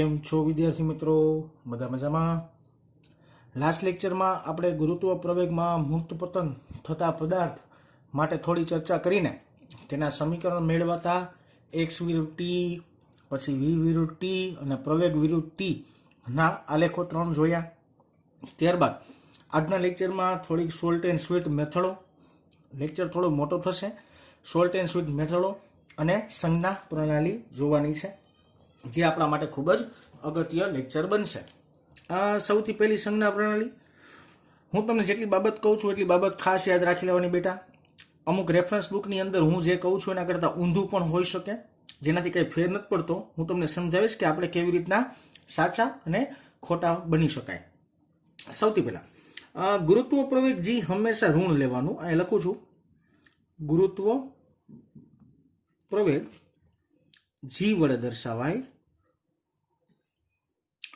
કેમ છો વિદ્યાર્થી મિત્રો? બધા મજામાં? લાસ્ટ લેક્ચરમાં આપણે ગુરુત્વ પ્રવેગમાં મુક્ત પતન થતા પદાર્થ માટે થોડી ચર્ચા કરીને તેના સમીકરણ મેળવતા x વિરુદ્ધ t, પછી v વિરુદ્ધ t અને પ્રવેગ વિરુદ્ધ t ના આલેખો 3 જોયા. ત્યારબાદ આજના લેક્ચરમાં થોડીક સોલ્ટ એન્ડ સ્વીટ મેથડો, લેક્ચર થોડો મોટો થશે, સોલ્ટ એન્ડ સ્વીટ મેથડો અને સંજ્ઞા પ્રણાલી જોવાની છે, જે આપણા માટે ખૂબ જ અગત્ય લેક્ચર બનશે. સૌથી પહેલી સંજ્ઞા પ્રણાલી, હું તમને જેટલી બાબત કહું છું એટલી બાબત ખાસ યાદ રાખી લેવાની બેટા. અમુક રેફરન્સ બુકની અંદર હું જે કહું છું એના કરતાં ઊંધું પણ હોઈ શકે, જેનાથી કંઈ ફેર નથી પડતો. હું તમને સમજાવીશ કે આપણે કેવી રીતના સાચા અને ખોટા બની શકાય. સૌથી પહેલા ગુરુત્વ પ્રવેગ g હંમેશા ઋણ લેવાનું. અહીં લખું છું, ગુરુત્વ પ્રવેગ g વડે દર્શાવાય,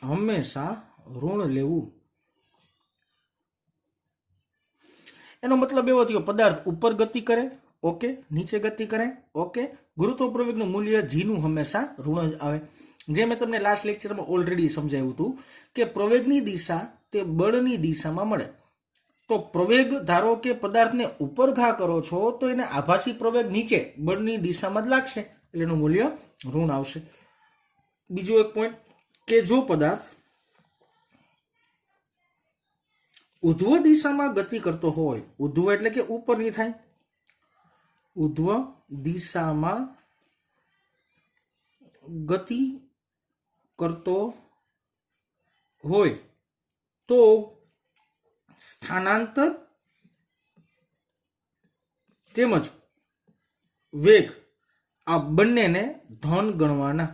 હંમેશા ઋણ લેવું. એનો મતલબ એવો થયો, પદાર્થ ઉપર ગતિ કરે, ઓકે, નીચે ગતિ કરે, ઓકે, ગુરુત્વ પ્રવેગનું મૂલ્ય g નું હંમેશા ઋણ જ આવે. જે મેં તમને લાસ્ટ લેક્ચરમાં ઓલરેડી સમજાવ્યું હતું કે પ્રવેગની દિશા તે બળની દિશામાં મળે. તો પ્રવેગ ધારો કે પદાર્થને ઉપર ઘા કરો છો તો એને આભાસી પ્રવેગ નીચે બળની દિશામાં જ લાગશે, એટલે એનું મૂલ્ય ઋણ આવશે. બીજો એક પોઈન્ટ કે જો પદાર્થ ઉધ્વ દિશામાં ગતિ કરતો હોય, ઉધ્વ એટલે કે ઉપરની થાય, ઉધ્વ દિશામાં ગતિ કરતો હોય તો સ્થાનાંતર તેમજ વેગ આ બંનેને ધન ગણવાના.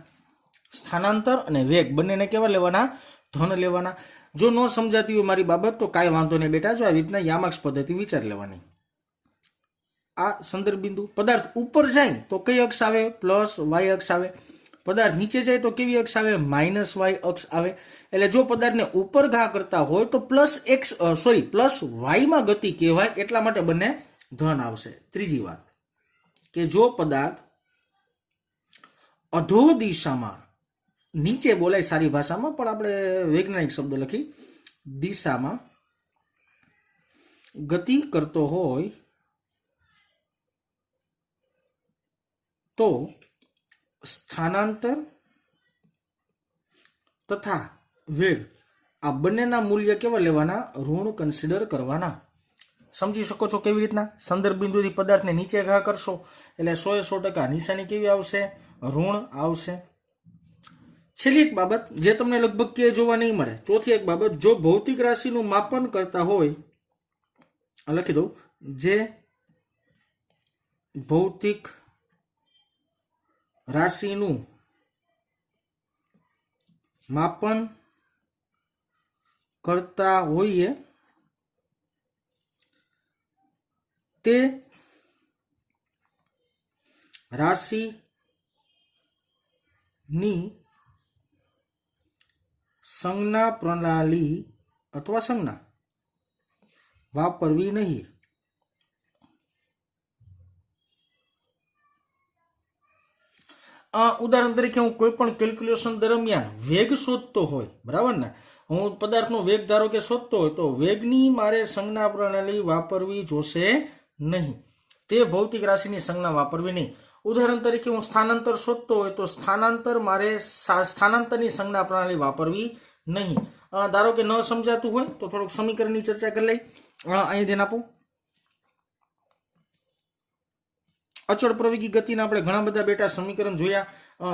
સ્થાનાંતર અને વેગ બંનેને કેવા લેવાના? ધન લેવાના. જો ન સમજાતી હોય મારી બાબત તો કાંઈ વાંધો નહીં બેટા, જો આ રીતના યામાક્ષ પદ્ધતિ વિચાર લેવાની. આ સંદર્ભ બિંદુ. પદાર્થ ઉપર જાય તો કઈ અક્ષ આવે? પ્લસ વાય અક્ષ આવે. પદાર્થ નીચે જાય તો કેવી અક્ષ આવે? માઇનસ વાય અક્ષ આવે. એટલે જો પદાર્થને ઉપર ઘા કરતા હોય તો પ્લસ વાયમાં ગતિ કહેવાય, એટલા માટે બંને ધન આવશે. ત્રીજી વાત કે જો પદાર્થ અધો દિશામાં, નીચે બોલાય સારી ભાષામાં, પણ આપણે વૈજ્ઞાનિક શબ્દ લખી, દિશામાં ગતિ કરતો હોય તો સ્થાનાંતર તથા વેગ આ બંનેના મૂલ્ય કેવા લેવાના? ઋણ કન્સિડર કરવાના. સમજી શકો છો કેવી રીતના? સંદર્ભ બિંદુથી પદાર્થને નીચે ઘા કરશો એટલે 100% નિશાની કેવી આવશે? ઋણ આવશે. છેલ્લી એક બાબત જે તમને લગભગ કે જોવા નહીં મળે, ચોથી એક બાબત, જો ભૌતિક રાશિનું માપન કરતા હોય, લખી દઉં, જે ભૌતિક રાશિનું માપન કરતા હોઈએ તે રાશિની સંજ્ઞા પ્રણાલી અથવા સંજ્ઞા વાપરવી નહીં. ઉદાહરણ તરીકે હું કોઈ પણ કેલ્ક્યુલેશન દરમિયાન વેગ શોધતો હોય, બરાબર ને, હું પદાર્થનો વેગ ધારો કે શોધતો હોય તો વેગની મારે સંજ્ઞા પ્રણાલી વાપરવી જોશે નહીં. તે ભૌતિક રાશિની સંજ્ઞા વાપરવી નહીં. ઉદાહરણ તરીકે હું સ્થાનાંતર શોધતો હોય તો સ્થાનાંતરની સંજ્ઞા પ્રણાલી વાપરવી નહીં. ધારો કે ન સમજાતું હોય તો થોડુંક સમીકરણની ચર્ચા કરી લઈ. અહીં ધ્યાન આપો. અચળ પ્રવેગી ગતિના આપણે ઘણા બધા બેટા સમીકરણ જોયા,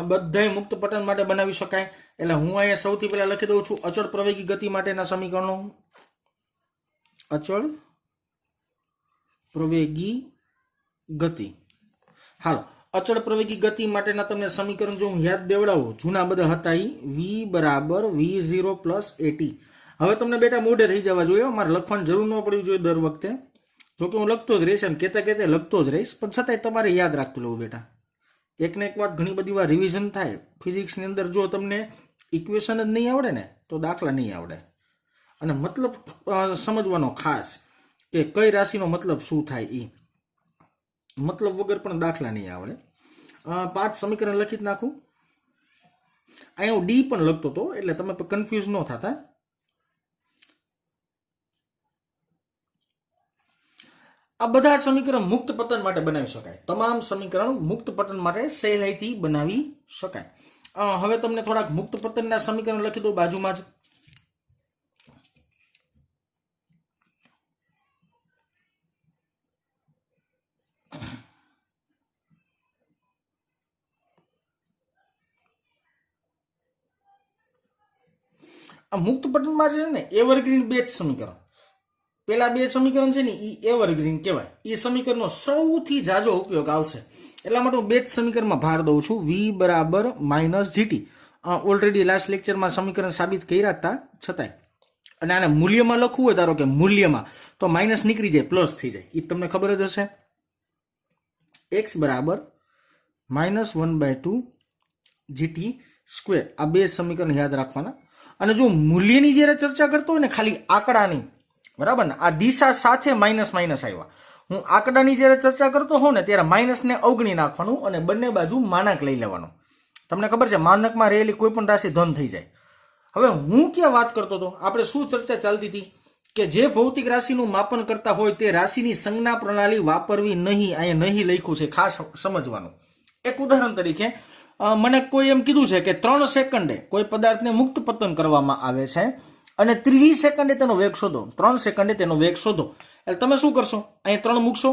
બધાય મુક્ત પતન માટે બનાવી શકાય. એટલે હું અહીંયા સૌથી પહેલા લખી દઉં છું અચળ પ્રવેગી ગતિ માટેના સમીકરણો. અચળ પ્રવેગી ગતિ. હાલો, અચળ પ્રવેગી ગતિ માટેના તમને સમીકરણ જો હું યાદ દેવડાવું, જૂના બધા હતા, v બરાબર v0 પ્લસ at. હવે તમને બેટા મોઢે થઈ જવા જોઈએ, મારે લખવાની જરૂર ન પડવી જોઈએ દર વખતે. જોકે હું લખતો જ રહીશ અને કહેતા લખતો જ રહીશ, પણ છતાંય તમારે યાદ રાખતું લેવું બેટા. એકને એક વાત ઘણી બધી વાર રિવિઝન થાય. ફિઝિક્સની અંદર જો તમને ઇક્વેશન જ નહીં આવડે ને તો દાખલા નહીં આવડે. અને મતલબ સમજવાનો ખાસ કે કઈ રાશિનો મતલબ શું થાય, એ મતલબ વગર પણ દાખલા નહીં આવડે. 5 સમીકરણ લખી જ નાખું. અહીંયા હું ડી પણ લખતો હતો એટલે તમે કન્ફ્યુઝ ન થતા. આ બધા સમીકરણ મુક્ત પતન માટે બનાવી શકાય. તમામ સમીકરણ મુક્ત પતન માટે સહેલાઈથી બનાવી શકાય. હવે તમને થોડાક મુક્ત પતનના સમીકરણ લખી દઉં બાજુમાં જ. આ મુક્ત પતનમાં છે ને એવરગ્રીન બે જ સમીકરણ, પેલા બે સમીકરણ છે ને એ એવરગ્રીન કહેવાય. એ સમીકરણનો સૌથી ઝાઝો ઉપયોગ આવશે એટલા માટે હું બે જ સમીકરણમાં ભાર દઉં છું. v બરાબર માઇનસ જીટી ઓલરેડી લાસ્ટ લેક્ચરમાં સમીકરણ સાબિત કર્યા હતા છતાંય. અને આને મૂલ્યમાં લખવું હોય ધારો કે મૂલ્યમાં તો માઇનસ નીકળી જાય પ્લસ થઈ જાય, એ તમને ખબર જ હશે. x બરાબર -1/2 જીટી સ્ક્વેર આ બે સમીકરણ યાદ રાખવાના. અને જો મૂલ્યની જ્યારે ચર્ચા કરતો હોય ને ખાલી આંકડાની, બરાબર ને, આ દિશા સાથે માઇનસ માઇનસ આવ્યા, હું આંકડાની જ્યારે ચર્ચા કરતો હોઉં ને ત્યારે માઇનસને અવગણી નાખવાનું અને બંને બાજુ માનક લઈ લેવાનો. તમને ખબર છે માનકમાં રહેલી કોઈ પણ રાશિ ધન થઈ જાય. હવે હું ક્યાં વાત કરતો હતો, આપણે શું ચર્ચા ચાલતી હતી કે જે ભૌતિક રાશિનું માપન કરતા હોય તે રાશિની સંજ્ઞા પ્રણાલી વાપરવી નહીં. અહીંયા નહીં લખ્યું છે, ખાસ સમજવાનું. એક ઉદાહરણ તરીકે મને કોઈ એમ કીધું છે કે 3 સેકન્ડે કોઈ પદાર્થને મુક્ત પતન કરવામાં આવે છે અને ત્રીજી સેકન્ડે તેનો વેગ શોધો. 3 સેકન્ડે તેનો વેગ શોધો. એટલે તમે શું કરશો, અહીંયા 3 મૂકશો,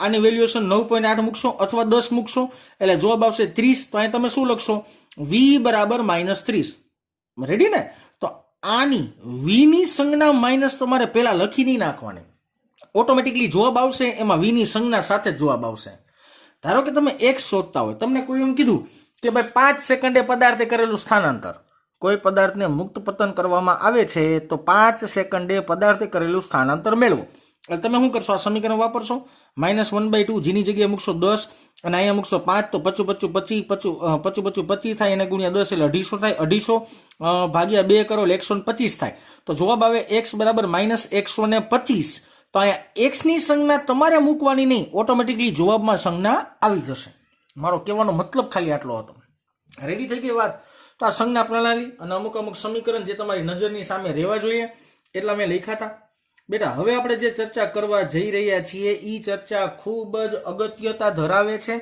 આની વેલ્યુએશન 9.8 મૂકશો અથવા 10 મૂકશો એટલે જવાબ આવશે 30. તો અહીંયા તમે શું લખશો, v બરાબર -30. રેડી ને? તો આની v ની સંજ્ઞા માઇનસ તમારે પેલા લખી નહીં નાખવાની, ઓટોમેટિકલી જવાબ આવશે એમાં v ની સંજ્ઞા સાથે જ જવાબ આવશે. ધારો કે તમે x શોધતા હોય, તમને કોઈ એમ કીધું કે ભાઈ 5 સેકન્ડે પદાર્થે કરેલું સ્થાનાંતર, કોઈ પદાર્થને મુક્ત પતન કરવામાં આવે છે તો 5 સેકન્ડે પદાર્થે કરેલું સ્થાનાંતર મેળવો. એટલે તમે શું કરશો, આ સમીકરણ વાપરશો, -1/2 જીની જગ્યાએ મૂકશો 10 અને અહીંયા મૂકશો 5 તો 25 થાય, એને ગુણ્યા 10 એટલે 250 થાય, 250 ભાગ્યા 2 કરો એટલે 125 થાય. તો જવાબ આવે x બરાબર -125. તો અહીંયા x ની સંજ્ઞા તમારે મૂકવાની નહીં, ઓટોમેટિકલી જવાબમાં સંજ્ઞા આવી જશે. મારો કહેવાનો મતલબ ખાલી આટલો હતો. રેડી થઈ ગઈ વાત? તો આ સંજ્ઞા પ્રણાલી અને અમુક સમીકરણ જે તમારી નજરની સામે રહેવા જોઈએ એટલા મેં લખ્યા હતા. બેટા હવે આપણે જે ચર્ચા કરવા જઈ રહ્યા છીએ એ ચર્ચા ખૂબ જ અગત્યતા ધરાવે છે,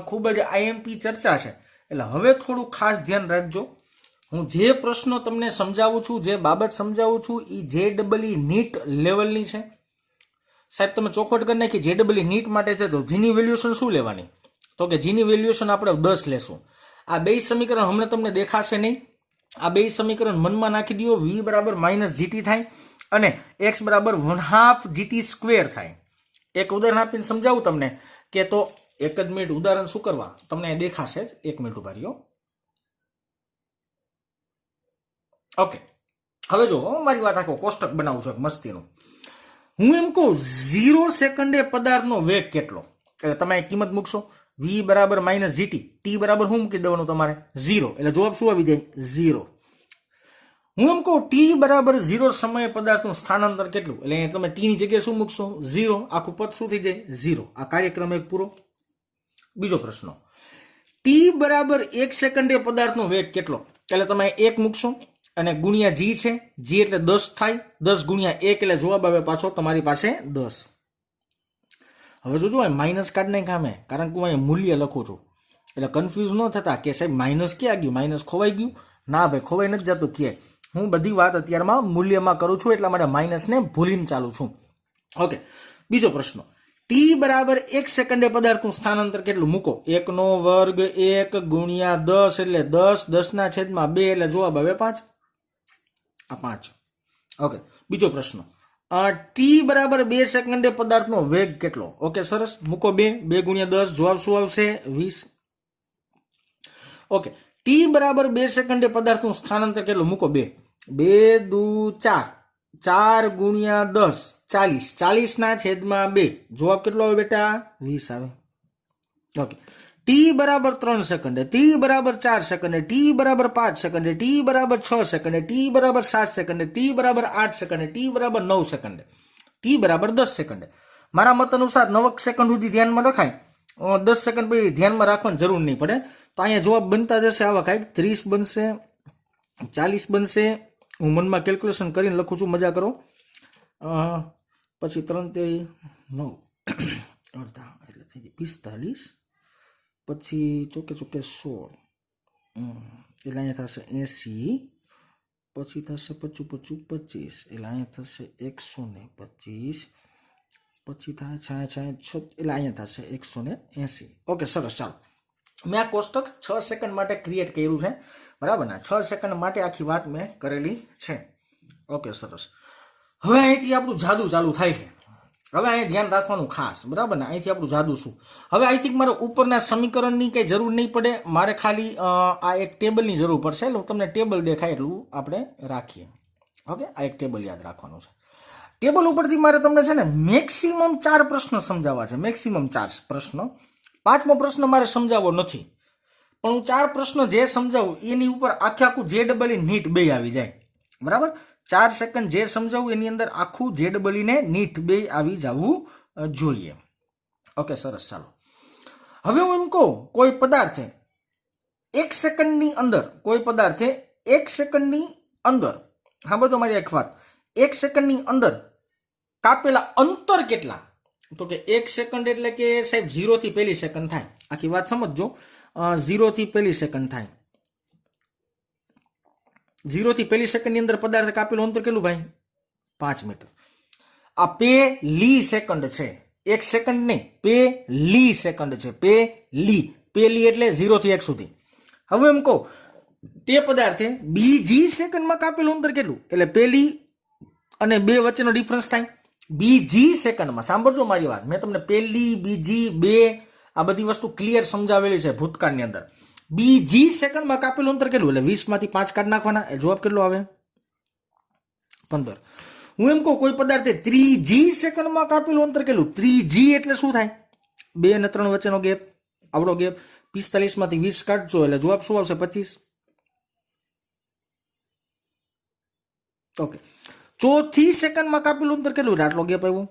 ખૂબ જ આઈએમપી ચર્ચા છે. એટલે હવે થોડું ખાસ ધ્યાન રાખજો. હું જે પ્રશ્નો તમને સમજાવું છું, જે બાબત સમજાવું છું એ JEE નીટ લેવલની છે. સાહેબ તમે ચોખવટ કરી નાખી JEE નીટ માટે છે તો જીની વેલ્યુએશન શું લેવાની? તો કે જીની વેલ્યુએશન આપણે 10 લેશું. આ બે સમીકરણ હમણાં તમને દેખાશે નહીં. આ બે સમીકરણ મનમાં નાખી દો. v બરાબર -જીટી થાય અને x બરાબર 1/2 જીટી સ્ક્વેર થાય. એક ઉદાહરણ આપીને સમજાવું તમને કે તો એક જ મિનિટ ઉદાહરણ શું કરવા તમને દેખાશે જ. 1 મિનિટ ઉભા રહ્યો. ઓકે, હવે જો મારી વાત આખો કોષ્ટક બનાવું છું એક મસ્તીનું. હું એમ કહું 0 સેકન્ડે પદાર્થનો વેગ કેટલો, એટલે તમે કિંમત મૂકશો v બરાબર -જીટી, t બરાબર શું મૂકી દેવાનું તમારે 0, એટલે જવાબ શું આવી જાય 0. હું એમ કહું t બરાબર 0 સમયે પદાર્થનું સ્થાનાંતર કેટલું, એટલે તમે t ની જગ્યાએ શું મૂકશો 0, આખું પદ શું થઈ જાય 0. આ કાર્યક્રમ એક પૂરો. બીજો પ્રશ્ન, t બરાબર 1 સેકન્ડે પદાર્થનો વેગ કેટલો, એટલે તમે 1 મૂકશો અને ગુણ્યા g છે, g એટલે 10 થાય, 10 ગુણ્યા 1 એટલે જવાબ આવે પાછો તમારી પાસે 10. હવે જોજો માઇનસ કાર્ડ નહીં કામે, કારણ કે હું અહીંયા મૂલ્ય લખું છું એટલે કન્ફ્યુઝ ન થતા કે સાહેબ માઇનસ ક્યાં ગયું, માઇનસ ખોવાઈ ગયું. ના ભાઈ, ખોવાઈ નથી જતું ક્યાંય. હું બધી વાત અત્યારમાં મૂલ્યમાં કરું છું એટલા માટે માઇનસને ભૂલીને ચાલુ છું. ઓકે, બીજો પ્રશ્ન, t બરાબર 1 સેકન્ડે પદાર્થનું સ્થાનાંતર કેટલું મૂકો, 1 નો વર્ગ 1 ગુણ્યા 10 એટલે 10, 10 છેદમાં 2 એટલે જવાબ આવે 5. આ 5. ઓકે, બીજો પ્રશ્ન, t બરાબર 2 સેકન્ડે પદાર્થનો વેગ કેટલો. ઓકે સરસ, મૂકો 2 ગુણ્યા 10 જવાબ શું આવશે 20. ઓકે, t બરાબર 2 સેકન્ડે પદાર્થનું સ્થાનાંતર કેટલું મૂકો 2 દુ 4, 4 ગુણ્યા 10 40, 40 છેદમાં 2 જવાબ કેટલો આવે બેટા 20 આવે. ઓકે, t બરાબર 3 સેકન્ડે, t બરાબર 4 સેકન્ડે, t બરાબર 5 સેકન્ડે, t બરાબર 6 સેકન્ડે, t બરાબર 7 સેકન્ડે, t બરાબર 8 સેકન્ડે, t બરાબર 9 સેકન્ડે, t બરાબર 10 સેકન્ડે. મારા મત અનુસાર 9 સેકન્ડ સુધી ધ્યાનમાં રખાય 10 સેકન્ડ પછી ધ્યાનમાં રાખવાની જરૂર નહીં પડે. તો અહીંયા જવાબ બનતા જશે આવા કાંઈક 30 બનશે, 40 બનશે. હું મનમાં કેલ્ક્યુલેશન કરીને લખું છું, મજા કરો. પછી 3 તે 9 અડધા એટલે થઈ ગઈ 45. પછી ચોકે 16 એટલે અહીંયા થશે 80. પછી થશે 55 25 એટલે અહીંયા થશે 125. પછી થાય 66 એટલે અહીંયા થશે 180. ઓકે, સરસ. ચાલો, મેં આ કોષ્ટક 6 સેકન્ડ માટે ક્રિએટ કર્યું છે, બરાબર ને? 6 સેકન્ડ માટે આખી વાત મેં કરેલી છે. ઓકે, સરસ. હવે અહીંથી આપણું જાદુ ચાલુ થાય છે. હવે અહીંયા ધ્યાન રાખવાનું ખાસ, બરાબર ને? અહીંથી આપણું જાદુ શું? હવે આઈ થિંક મારે ઉપરના સમીકરણની કંઈ જરૂર નહીં પડે. મારે ખાલી આ એક ટેબલની જરૂર પડશે. એટલે હું તમને ટેબલ દેખાય એટલું આપણે રાખીએ. ઓકે, આ એક ટેબલ યાદ રાખવાનું છે. ટેબલ ઉપરથી મારે તમને છે ને મેક્સિમમ 4 પ્રશ્નો સમજાવવા છે. મેક્સિમમ 4 પ્રશ્નો. 5મો પ્રશ્ન મારે સમજાવવો નથી, પણ હું 4 પ્રશ્નો જે સમજાવું એની ઉપર આખું JEE નીટ 2 આવી જાય, બરાબર? 4 સેકન્ડ જે સમજાવું એની અંદર આખું JEE ને નીટ 2 આવી જવું જોઈએ. ઓકે, સરસ. ચાલો, હવે હું એમ કહું, કોઈ પદાર્થે 1 સેકન્ડની અંદર, કોઈ પદાર્થે 1 સેકન્ડની અંદર, હા બધો મારી એક વાત, 1 સેકન્ડની અંદર કાપેલા અંતર કેટલા? તો કે 1 સેકન્ડ એટલે કે સાહેબ 0 થી પહેલી સેકન્ડ થાય. આખી વાત સમજજો. 0 થી પહેલી સેકન્ડ થાય. 0 થી પહેલી સેકન્ડની અંદર પદાર્થ કાપેલું અંતર કેટલું ભાઈ? 5 મીટર. આ પહેલી સેકન્ડ છે, 1 સેકન્ડ નહીં, પહેલી સેકન્ડ છે. પહેલી એટલે 0 થી 1 સુધી. હવે એમ કહો, તે પદાર્થે બીજી સેકન્ડમાં કાપેલું અંતર કેટલું? એટલે પહેલી અને 2 વચ્ચેનો ડિફરન્સ થાય. બીજી સેકન્ડમાં, સાંભળજો મારી વાત, મેં તમને પહેલી, બીજી, 2 આ બધી વસ્તુ ક્લિયર સમજાવેલી છે ભૂતકાળની અંદર. બીજી સેકન્ડમાં કાપેલું અંતર કેટલું? એટલે 20 માંથી 5 કાઢી નાખવાના. એ જવાબ કેટલો આવે? 15. હું એમ કહું, કોઈ પદાર્થે ત્રીજી સેકન્ડમાં કાપેલું અંતર કેટલું? ત્રીજી એટલે શું થાય? 2 અને 3 વચ્ચેનો ગેપ, આવડો ગેપ. 45 માંથી 20 કાઢજો એટલે જવાબ શું આવશે? 25. ઓકે, ચોથી સેકન્ડમાં કાપેલું અંતર કેટલું? આટલો ગેપ આવ્યો.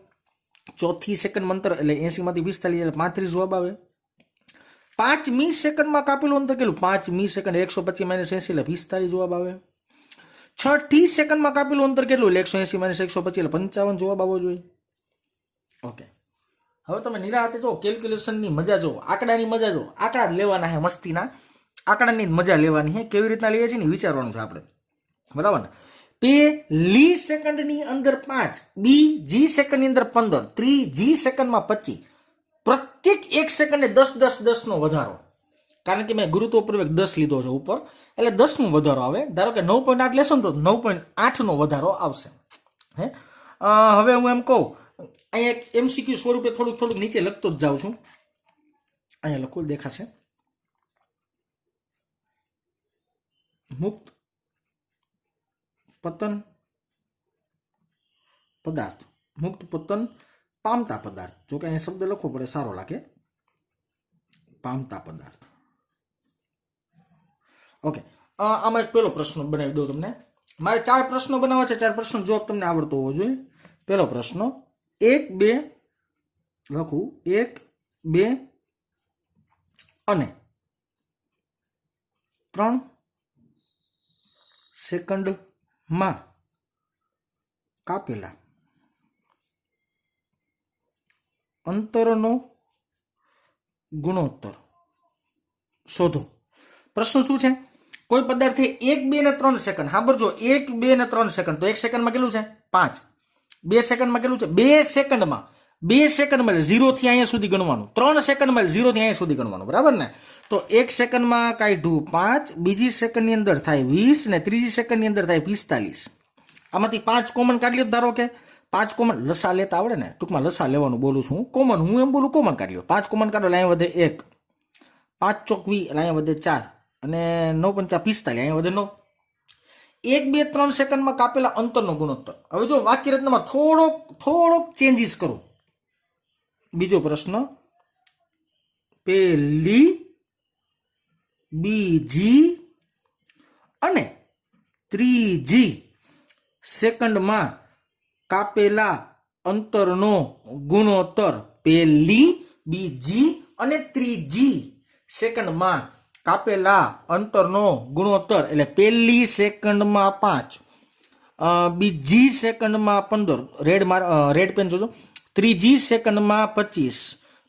ચોથી સેકન્ડ અંતર એટલે 80 માંથી 45 એટલે 35 જવાબ આવે. 5મી સેકન્ડમાં કાપેલું અંતર કેટલું? 5મી સેકન્ડ 125 માઇનસ 80 એટલે 45 જવાબ આવે. 6ઠી સેકન્ડમાં કાપેલું અંતર કેટલું? એટલે 180 માઇનસ 125 એટલે 55 જવાબ આવવો જોઈએ. ઓકે, હવે તમે નિરાતે જો કેલ્ક્યુલેશનની મજા જો, આંકડાની મજા જો. આંકડા જ લેવાના છે, મસ્તીના આંકડાની મજા લેવાની છે. કેવી રીતના લઈએ છીએ ને વિચારવાનું છે આપણે, બરાબર ને? પહેલી સેકન્ડની અંદર 5, બીજી સેકન્ડની અંદર 15, ત્રીજી સેકન્ડમાં 25. પ્રત્યેક 1 સેકન્ડે 10 નો વધારો. કારણ કે મેં ગુરુત્વ પ્રવેગ 10 લીધો છે ઉપર, એટલે 10 નો વધારો આવે. ધારો કે 9.8 લેશો ને તો 9.8 નો વધારો આવશે. હે, હવે હું એમ કહું, અહીંયા એક MCQ સ્વરૂપે થોડુંક નીચે લખતો જ જાઉં છું. અહીંયા લખું દેખાશે. મુક્ત પતન પદાર્થ, મુક્ત પતન પામતા પદાર્થ. જો કે અહીંયા શબ્દ લખવો પડે, સારો લાગે. પામતા પદાર્થ. ઓકે, આમાં એક પહેલો પ્રશ્ન બનાવી દઉં તમને. મારે 4 પ્રશ્નો બનાવવા છે. 4 પ્રશ્નો જવાબ તમને આવડતો હોવો જોઈએ. પહેલો પ્રશ્ન 1, 2 લખું, 1, 2 અને 3 સેકન્ડમાં કાપેલા અંતરનો ગુણોત્તર શોધો. પ્રશ્ન શું છે? કોઈ પદાર્થે 1, 2 અને 3 સેકન્ડ, સાંભળજો, 1, 2 અને 3 સેકન્ડ. તો 1 સેકન્ડમાં કેટલું છે? 5. 2 સેકન્ડમાં કેટલું છે? 2 સેકન્ડમાં 0 થી અહીંયા સુધી ગણવાનું. 3 સેકન્ડમાં 0 થી અહીંયા સુધી ગણવાનું, બરાબર ને? તો 1 સેકન્ડમાં કાઢ્યું 5, બીજી સેકન્ડની અંદર થાય 20 ને ત્રીજી સેકન્ડની અંદર થાય 45. આમાંથી 5 કોમન કાઢી લ્યો. ધારો કે 5 કોમન, લસા લેતા આવડે ને, ટૂંકમાં લસા લેવાનું બોલું છું કોમન. હું એમ બોલું કોમન કાઢી લ્યો. 5 કોમન કાઢો એટલે અહીંયા વધે 1, 5 ચોક 20 એટલે અહીંયા વધે 4 અને 9 પંચા 45 અહીંયા વધે 9. 1, 2, 3 સેકન્ડમાં કાપેલા અંતરનો ગુણોત્તર. હવે જો વાક્ય રચનામાં થોડોક ચેન્જીસ કરું. બીજો પ્રશ્ન, પહેલી, બીજી અને ત્રીજી સેકન્ડમાં કાપેલા અંતરનો ગુણોત્તર. પહેલી, બીજી અને ત્રીજી સેકન્ડમાં કાપેલા અંતરનો ગુણોત્તર એટલે પહેલી સેકન્ડમાં 5, બીજી સેકન્ડમાં 15, રેડ પેન જોજો, ત્રીજી સેકન્ડમાં 25,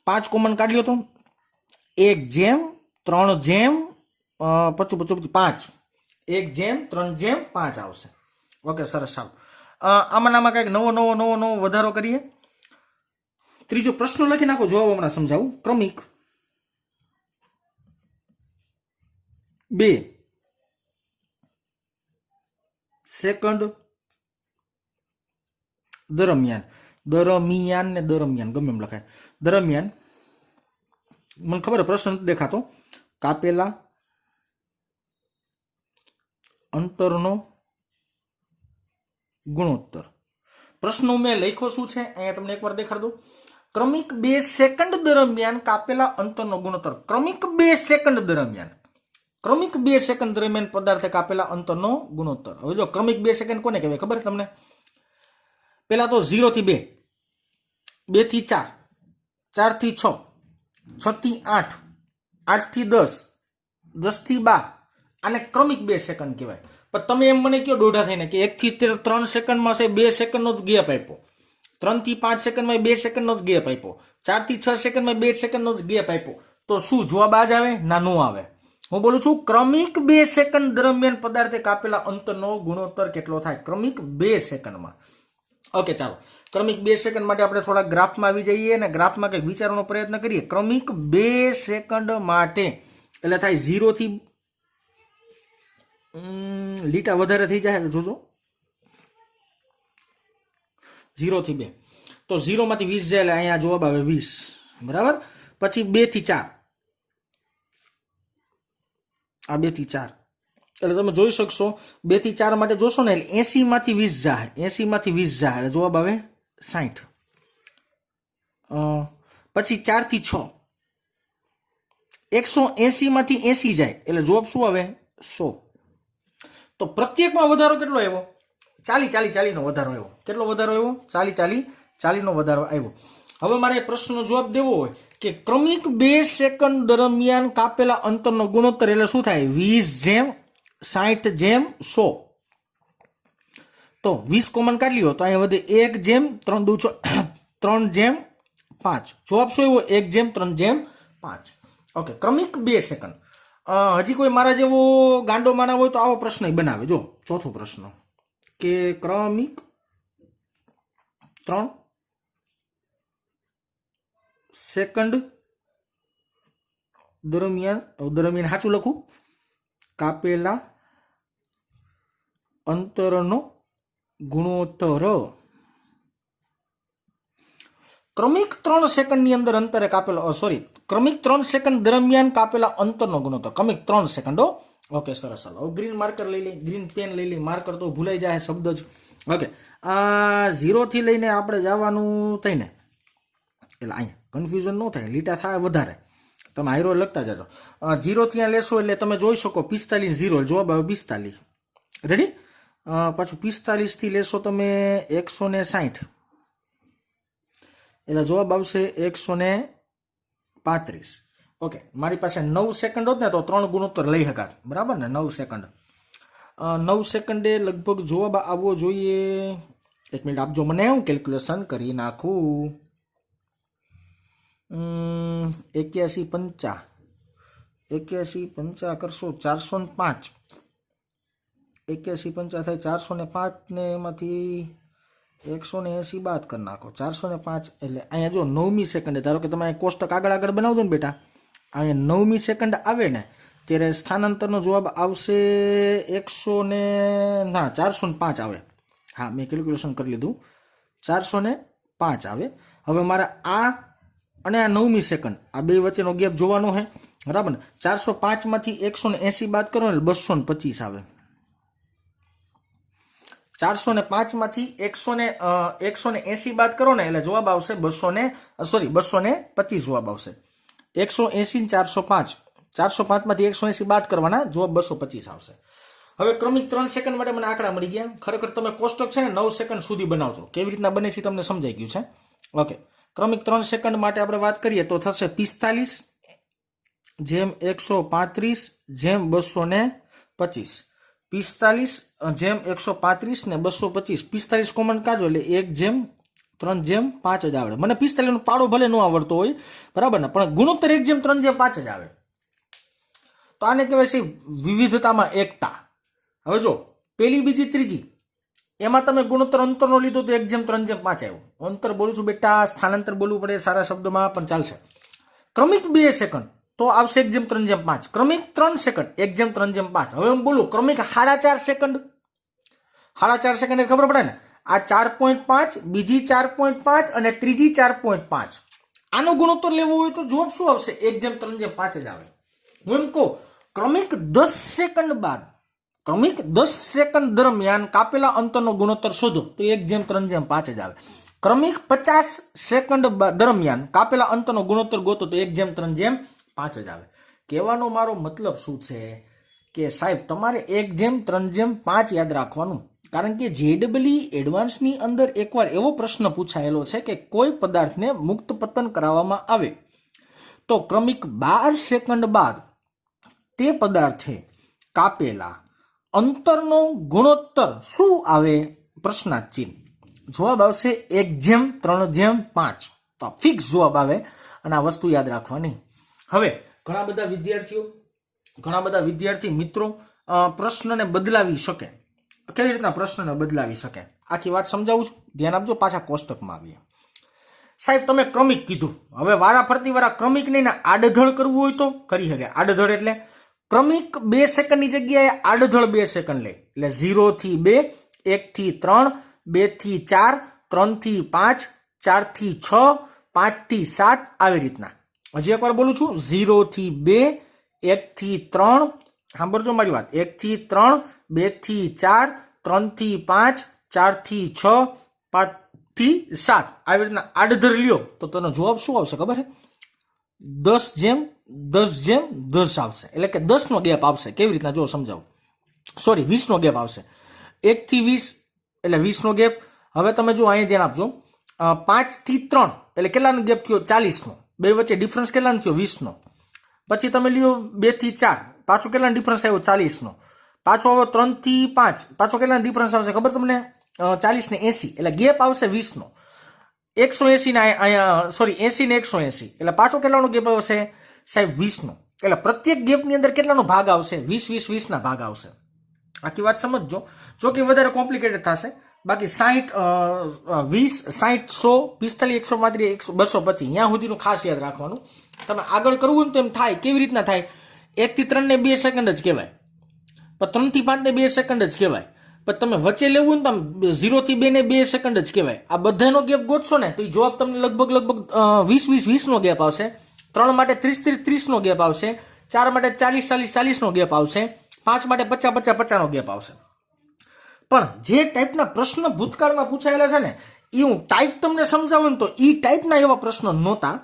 5 કોમન કાઢ્યો તો 1:3:5, 1:3:5 આવશે. ઓકે, સરસ. ચાલો આમાં કંઈક નવો વધારો કરીએ. ત્રીજો પ્રશ્ન લખી નાખો, જવાબ હમણાં સમજાવું. ક્રમિક 2 સેકન્ડ દરમિયાન ગમે એમ લખાય, દરમિયાન મને ખબર પ્રશ્ન નથી દેખાતો, કાપેલા અંતરનો ગુણોત્તર. પ્રશ્ન મેં લખ્યો શું છે અહીંયા તમને એકવાર દેખાડ દો. ક્રમિક 2 સેકન્ડ દરમિયાન કાપેલા અંતરનો ગુણોત્તર. ક્રમિક 2 સેકન્ડ દરમિયાન પદાર્થે કાપેલા અંતરનો ગુણોત્તર. હવે જો ક્રમિક 2 સેકન્ડ કોને કહેવાય ખબર તમને? પેલા તો 0 થી 2, 2 થી 4, 4 થી 6, 6 થી 8, 8 થી 10, 10 થી 12, આને ક્રમિક 2 સેકન્ડ કહેવાય. પણ તમે એમ મને કયો દોઢા થઈને કે 1 થી 3 સેકન્ડમાં છે 2 સેકન્ડનો જ ગેપ આપ્યો, 3 થી 5 સેકન્ડમાં 2 સેકન્ડનો જ ગેપ આપ્યો, 4 થી 6 સેકન્ડમાં 2 સેકન્ડનો જ ગેપ આપ્યો, તો શું જવાબ આ જ આવે? ના, નો આવે. હું બોલું છું ક્રમિક 2 સેકન્ડ દરમિયાન પદાર્થે કાપેલા અંતરનો ગુણોત્તર કેટલો થાય? ક્રમિક 2 સેકન્ડમાં. ઓકે, ચાલો ક્રમિક 2 સેકન્ડ માટે આપણે થોડા ગ્રાફમાં આવી જઈએ અને ગ્રાફમાં કંઈક વિચારવાનો પ્રયત્ન કરીએ. ક્રમિક 2 સેકન્ડ માટે એટલે થાય 0 થી લીટા વધારે થઈ જાય, જોજો 0 થી 2, તો 0 માંથી 20 જાય એટલે અહીંયા જવાબ આવે 20, બરાબર. પછી 2 થી 4, આ 2 થી 4 એટલે તમે જોઈ શકશો 2 થી 4 માટે જોશો ને એટલે 80 માંથી 20 જાય, 80 માંથી 20 જાય એટલે જવાબ આવે 60. પછી 4 થી 6, 180 માંથી 80 જાય એટલે જવાબ શું આવે? 100. તો પ્રત્યેકમાં વધારો કેટલો આવ્યો? 40 નો વધારો આવ્યો. કેટલો વધારો આવ્યો? 40 નો વધારો આવ્યો. હવે મારે પ્રશ્નનો જવાબ દેવો હોય કે ક્રમિક 2 સેકન્ડ દરમિયાન કાપેલા અંતરનો ગુણોત્તર એટલે શું થાય? 20:60:100. તો 20 કોમન કાઢી લ્યો તો અહીંયા વધે 1:3:5. જવાબ શું આવ્યો? 1:3:5. ઓકે, ક્રમિક 2 સેકન્ડ. હજી કોઈ મારા જેવો ગાંડો માણા હોય તો આવો પ્રશ્ન બનાવે. જો ચોથો પ્રશ્ન કે ક્રમિક 3 સેકન્ડ દરમિયાન સાચું લખું, કાપેલા અંતરનો ગુણોત્તર. ક્રમિક 3 સેકન્ડની અંદર અંતરે કાપેલો ક્રમિક 3 સેકન્ડ દરમિયાન કાપેલા અંતરનો ગુણોત્તર. ક્રમિક 3 સેકન્ડ. ઓકે, સરસ. ચાલો ગ્રીન માર્કર લઈ લઈ, ગ્રીન પેન લઈ લઈ. માર્કર તો ભૂલાઈ જાય શબ્દ જ. ઓકે, આ 0 થી લઈને આપણે જવાનું થઈને એટલે અહીંયા કન્ફ્યુઝન ન થાય, લીટા થાય વધારે, તમે હાઈરો લખતા જજો. 0 થી અહીંયા લેશો એટલે તમે જોઈ શકો 45 0, જવાબ આવે 45. રેડી? પાછું 45 થી લેશો તમે 160 એટલે જવાબ આવશે 135. ઓકે, મારી પાસે 9 સેકન્ડ હોત ને તો 3 ગુણોત્તર લઈ શકાત, બરાબર ને? 9 સેકન્ડ, 9 સેકન્ડે લગભગ જવાબ આવવો જોઈએ. 1 મિનિટ આપજો મને, હું કેલ્ક્યુલેશન કરી નાખું. 81 કરશો 405, 81 થાય 405 ને એમાંથી 180 બાદ કરી નાખો, 405 એટલે અહીંયા જો 9મી સેકન્ડે, ધારો કે તમે કોષ્ટક આગળ બનાવજો ને બેટા, અહીંયા 9મી સેકન્ડ આવે ને ત્યારે સ્થાનાંતરનો જવાબ આવશે 405 આવે. હા, મેં કેલ્ક્યુલેશન કરી લીધું, 405 આવે. હવે મારે આ અને આ 9મી સેકન્ડ આ બે વચ્ચેનો ગેપ જોવાનો છે, બરાબર ને? 405 માંથી 180 બાદ કરો એટલે 225 આવે. 405 માંથી 180 બાદ કરો ને એટલે જવાબ આવશે 225 જવાબ આવશે. 180 405, 405 માંથી 180 બાદ કરવાના, જવાબ 225 આવશે. હવે ક્રમિક 3 સેકન્ડ માટે મને આંકડા મળી ગયા. ખરેખર તમે કોષ્ટક છે ને 9 સેકન્ડ સુધી બનાવજો. કેવી રીતના બને છે તમને સમજાઈ ગયું છે. ઓકે, ક્રમિક 3 સેકન્ડ માટે આપણે વાત કરીએ તો થશે 45 જેમ 135 જેમ 225. 45 જેમ 135 ને 225. 45 કોમન કાઢો એટલે 1 જેમ 3 જેમ 5 જ આવડે. મને 45 નો પાડો ભલે ન આવડતો હોય, બરાબર ને, પણ ગુણોત્તર 1 જેમ 3 જેમ 5 જ આવે. તો આને કહેવાય છે વિવિધતામાં એકતા. હવે જો પેલી, બીજી, ત્રીજી એમાં તમે ગુણોત્તર અંતરનો લીધો તો 1 જેમ 3 જેમ 5 આવ્યો. અંતર બોલું છું બેટા, સ્થાનાંતર બોલવું પડે સારા શબ્દમાં, પણ ચાલશે. ક્રમિક 2 સેકન્ડ તો આવશે 1 જેમ 3 જેમ 5. ક્રમિક 3 સેકન્ડ 1 જેમ 3 જેમ 5. હવે હું બોલું ક્રમિક 4.5 સેકન્ડ. 4.5 સેકન્ડ ખબર પડે ને, આ 4.5, બીજી 4.5 અને ત્રીજી 4.5. આનો ગુણોત્તર લેવો હોય તો જવાબ શું આવશે? 1 જેમ 3 જેમ 5 જ આવે. હું એમ કહું ક્રમિક 10 સેકન્ડ બાદ, ક્રમિક 10 સેકન્ડ દરમિયાન કાપેલા અંતરનો ગુણોત્તર શોધો તો 1 જેમ 3 જેમ 5 જ આવે. ક્રમિક 50 સેકન્ડ દરમિયાન કાપેલા અંતરનો ગુણોત્તર ગોતો તો 1 જેમ 3 જેમ 5 જ આવે. કહેવાનો મારો મતલબ શું છે કે સાહેબ તમારે 1 જેમ 3 જેમ 5 યાદ રાખવાનું, કારણ કે JEE એડવાન્સની અંદર એકવાર એવો પ્રશ્ન પૂછાયેલો છે કે કોઈ પદાર્થને મુક્ત પતન કરાવવામાં આવે તો ક્રમિક 12 સેકન્ડ બાદ તે પદાર્થે કાપેલા અંતરનો ગુણોત્તર શું આવે? પ્રશ્નાર્થ ચિહ્ન. જવાબ આવશે 1 જેમ 3 જેમ 5. તો ફિક્સ જવાબ આવે અને આ વસ્તુ યાદ રાખવાની. હવે ઘણા બધા વિદ્યાર્થી મિત્રો પ્રશ્નને બદલાવી શકે. કેવી રીતના પ્રશ્નને બદલાવી શકે આખી વાત સમજાવું છું, ધ્યાન આપજો. પાછા કોષ્ટકમાં આવીએ. સાહેબ તમે ક્રમિક કીધું, હવે વારા ફરતી વાળા ક્રમિક નહીં ને આડધડ કરવું હોય તો કરી શકે. આડધડ એટલે ક્રમિક 2 સેકન્ડની જગ્યાએ આડધડ 2 સેકન્ડ લે, એટલે 0 થી 2, 1 થી 3, 2 થી 4, 3 થી 5, 4 થી 6, 5 થી 7 આવી રીતના. હજી એકવાર બોલું છું, 0 થી 2, 1 થી 3, સાંભળજો મારી વાત, 1 થી 3, 2 થી 4, 3 થી 5, 4 થી 6, 5 થી 7 આવી રીતના આડધડ લ્યો તો તેનો જવાબ શું આવશે ખબર છે? 10 જેમ 10 જેમ 10 આવશે. એટલે કે 10 નો ગેપ આવશે. કેવી રીતના જો સમજાવું, સોરી 20 નો ગેપ આવશે. 1 થી 20 એટલે 20 નો ગેપ. હવે તમે જો અહીંયા ધ્યાન આપજો, 5 થી 3 એટલે કેટલાનો ગેપ થયો? 40 નો. બે વચ્ચે ડિફરન્સ કેટલાનો થયો? 20 નો. પછી તમે લ્યો 2 થી 4, પાછો કેટલાનો ડિફરન્સ આવ્યો? 40 નો. પાછો હવે 3 થી 5, પાછો કેટલાનો ડિફરન્સ આવશે ખબર તમને? 40 ને 80 એટલે ગેપ આવશે 20 નો. 180 ને અહીંયા સોરી 80 ને 180 એટલે પાછો કેટલાનો ગેપ આવશે સાહેબ? 20 નો. એટલે પ્રત્યેક ગેપની અંદર કેટલાનો ભાગ આવશે? 20 20 20 ના ભાગ આવશે. આખી વાત સમજજો. જો કે વધારે કોમ્પ્લિકેટેડ થશે, બાકી 60 20 60 100 45 135 225 ત્યાં સુધીનું ખાસ યાદ રાખવાનું. તમે આગળ કરવું ને તો એમ થાય. કેવી રીતના થાય? 1 થી 3 ને 2 સેકન્ડ જ કહેવાય, પણ 3 થી 5 ને 2 સેકન્ડ જ કહેવાય. પણ તમે વચ્ચે લેવું ને તમે 0 થી 2 ને 2 સેકન્ડ જ કહેવાય. આ બધાનો ગેપ ગોતશો ને તો જવાબ તમને લગભગ 20 20 નો ગેપ આવશે. 3 માટે 30 30 નો ગેપ આવશે. 4 માટે 40 40 નો ગેપ આવશે. 5 માટે 50 50 નો ગેપ આવશે. પણ જે ટાઈપના પ્રશ્ન ભૂતકાળમાં પૂછાયેલા છે ને એ હું ટાઈપ તમને સમજાવું ને તો એ ટાઈપના એવા પ્રશ્નો નહોતા.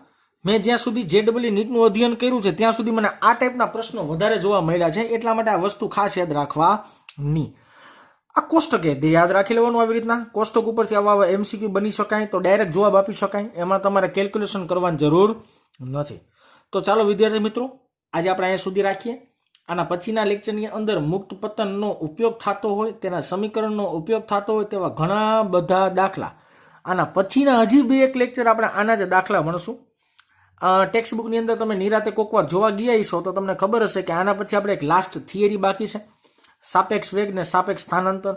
મેં જ્યાં સુધી JEE નીટનું અધ્યયન કર્યું છે ત્યાં સુધી મને આ ટાઈપના પ્રશ્નો વધારે જોવા મળ્યા છે. એટલા માટે આ વસ્તુ ખાસ યાદ રાખવાની. આ કોષ્ટક યાદ રાખી લેવાનું. આવી રીતના કોષ્ટક ઉપરથી આવા MCQ બની શકાય તો ડાયરેક્ટ જવાબ આપી શકાય. એમાં તમારે કેલ્ક્યુલેશન કરવાની જરૂર નથી. તો ચાલો વિદ્યાર્થી મિત્રો, આજે આપણે અહીંયા સુધી રાખીએ. આના પછીના લેક્ચરની અંદર મુક્ત પતનનો ઉપયોગ થતો હોય, તેના સમીકરણનો ઉપયોગ થતો હોય તેવા ઘણા બધા દાખલા. આના પછીના હજી 2 લેક્ચર આપણે આના જ દાખલા ભણશું. ટેક્સ્ટ બુકની અંદર તમે નિરાતે કોકવાર જોવા ગયા છો તો તમને ખબર હશે કે આના પછી આપણે એક લાસ્ટ થિયરી બાકી છે, સાપેક્ષ વેગ ને સાપેક્ષ સ્થાનાંતર.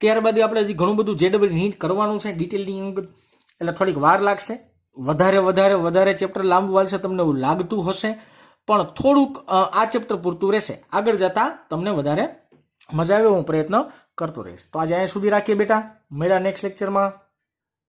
ત્યારબાદ આપણે હજી ઘણું બધું JEE નીટ કરવાનું છે ડિટેલની અંદર, એટલે થોડીક વાર લાગશે. વધારે ચેપ્ટર લાંબુ વાળશે તમને એવું લાગતું હશે, પણ થોડુંક આ ચેપ્ટર પૂરતું રહેશે. આગળ જતા તમને વધારે મજા આવે હું પ્રયત્ન કરતો રહીશ. તો આજે અહીંયા સુધી રાખીએ બેટા, મળ્યા નેક્સ્ટ લેક્ચરમાં.